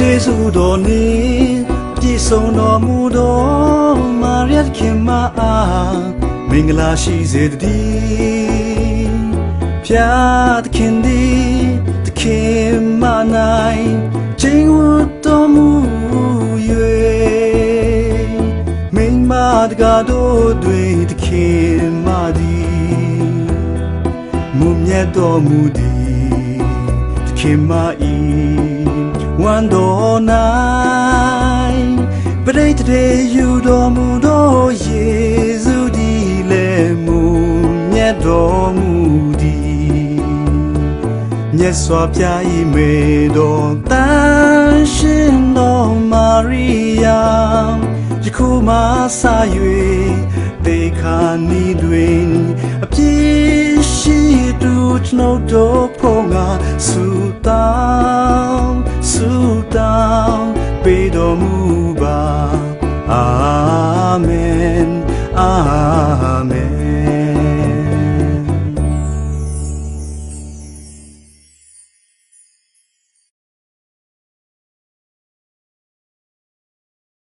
ကျေးဇူးတော်နှင့်ပြည့်စုံတော်မူသောမာရတ်ခင်မအားမင်္ဂလာရှိစေတည်းဖျားသခင်သည်သခင်မနိုင်ကျင့်ဝတ်တော်မူ၍မိမတကားတို့တွင်သခင်မသည်မူမြတ်တော်မူသည်သခင်မ၏ဝန်တော်၌ပရိသေယူတော်မူသောယေရှုသည်လည်းမူမြတ်တော်မူသည်မြတ်စွာဘုရား၏မေတော်တန်ရှင်တော်မာရိယာယခုမှစ၍တေခါနီတွင်အပြည့်ရှိသူကျွန်ုပ်တို့ဖို့ငါဆုတောင်းပေးတော်မူပါအာမင်အာ